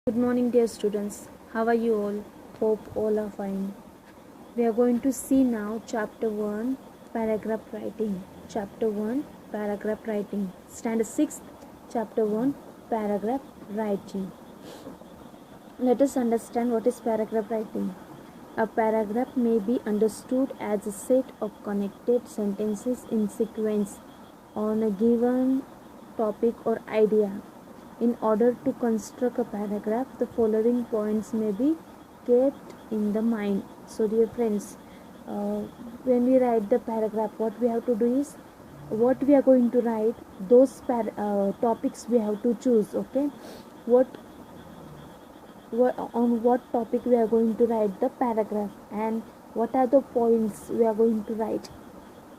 Good morning, dear students. How are you all? Hope all are fine. We are going to see now chapter 1, paragraph writing. Chapter 1, paragraph writing. Standard 6, chapter 1, paragraph writing. Let us understand what is paragraph writing. A paragraph may be understood as a set of connected sentences in sequence on a given topic or idea. In order to construct a paragraph, the following points may be kept in the mind. So, dear friends, when we write the paragraph, what we have to do is what we are going to write, those topics we have to choose. Okay, what on what topic we are going to write the paragraph and what are the points we are going to write.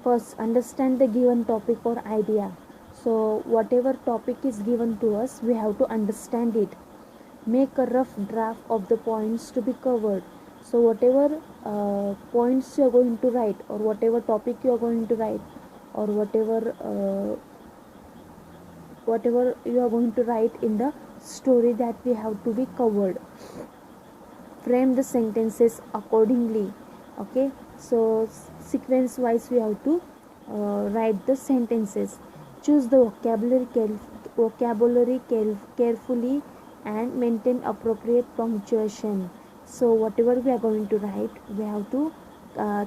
First, understand the given topic or idea. So whatever topic is given to us, we have to understand it. Make a rough draft of the points to be covered. So whatever points you are going to write, or whatever topic you are going to write, or whatever you are going to write in the story, that we have to be covered. Frame the sentences accordingly. Okay, so sequence wise we have to write the sentences. Choose the vocabulary carefully and maintain appropriate punctuation. So whatever we are going to write, we have to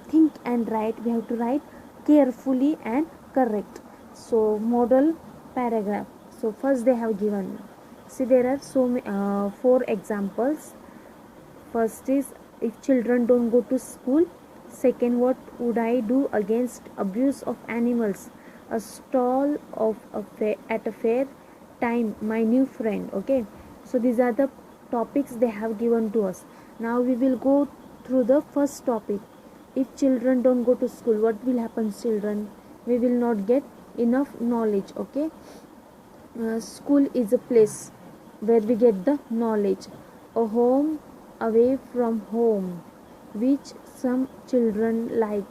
think and write. We have to write carefully and correct. So model paragraph. So first they have given, see there are four examples. First is, if children don't go to school. Second, what would I do against abuse of animals? A stall of at a fair. Time, my new friend. Okay, so these are the topics they have given to us. Now we will go through the first topic. If children don't go to school, what will happen, children? We will not get enough knowledge. Okay, school is a place where we get the knowledge. A home away from home, which some children like,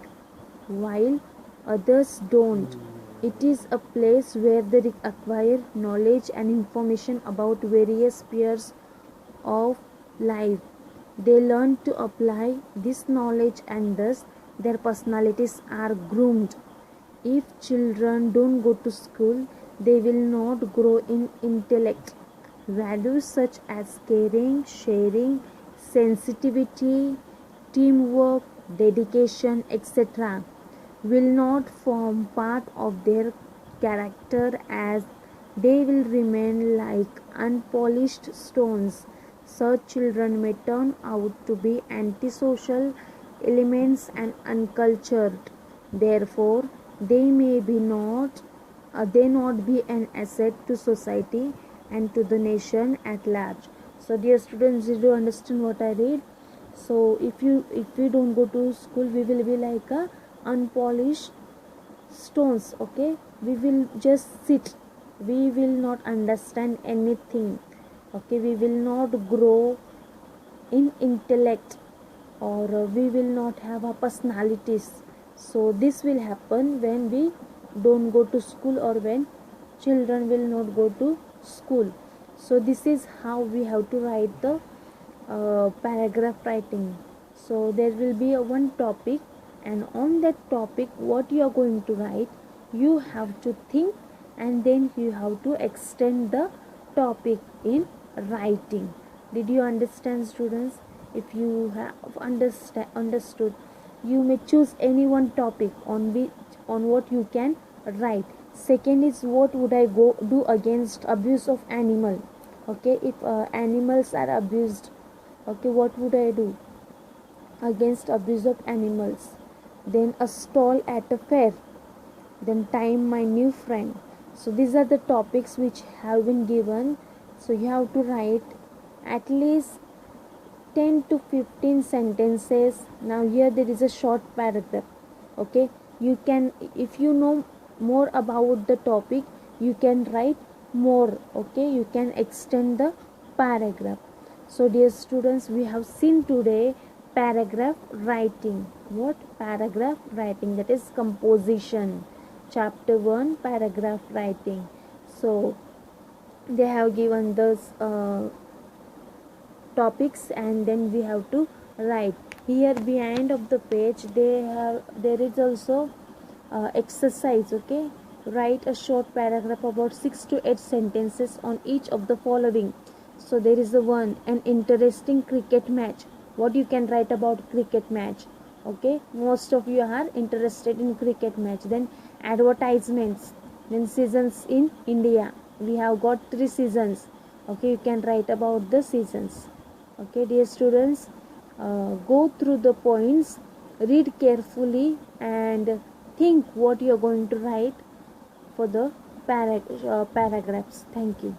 while others don't. It is a place where they acquire knowledge and information about various spheres of life. They learn to apply this knowledge, and thus their personalities are groomed. If children don't go to school, they will not grow in intellect. Values such as caring, sharing, sensitivity, teamwork, dedication, etc., will not form part of their character, as they will remain like unpolished stones. Such children may turn out to be antisocial elements and uncultured. Therefore, they not be an asset to society and to the nation at large. So dear students, did you understand what I read? So if we don't go to school, we will be like a unpolished stones. Okay, we will just sit, we will not understand anything. Okay, we will not grow in intellect, or we will not have our personalities. So this will happen when we don't go to school, or when children will not go to school. So this is how we have to write the paragraph writing. So there will be one topic, and on that topic what you are going to write, you have to think, and then you have to extend the topic in writing. Did you understand, students? If you have understood, you may choose any one topic on what you can write. Second is, what would I go do against abuse of animal? Okay, if animals are abused, okay, what would I do against abuse of animals? Then a stall at a fair. Then time, my new friend. So these are the topics which have been given. So you have to write at least 10 to 15 sentences. Now here there is a short paragraph. Okay, you can, if you know more about the topic, you can write more. Okay, you can extend the paragraph. So dear students, we have seen today paragraph writing. What? Paragraph writing, that is composition. Chapter 1, paragraph writing. So they have given this topics, and then we have to write. Here behind of the page there is also exercise. Okay, write a short paragraph about 6 to 8 sentences on each of the following. So there is an interesting cricket match. What you can write about cricket match? Okay, most of you are interested in cricket match. Then advertisements, then seasons in India. We have got 3 seasons. Okay, you can write about the seasons. Okay, dear students, go through the points, read carefully, and think what you are going to write for the paragraphs. Thank you.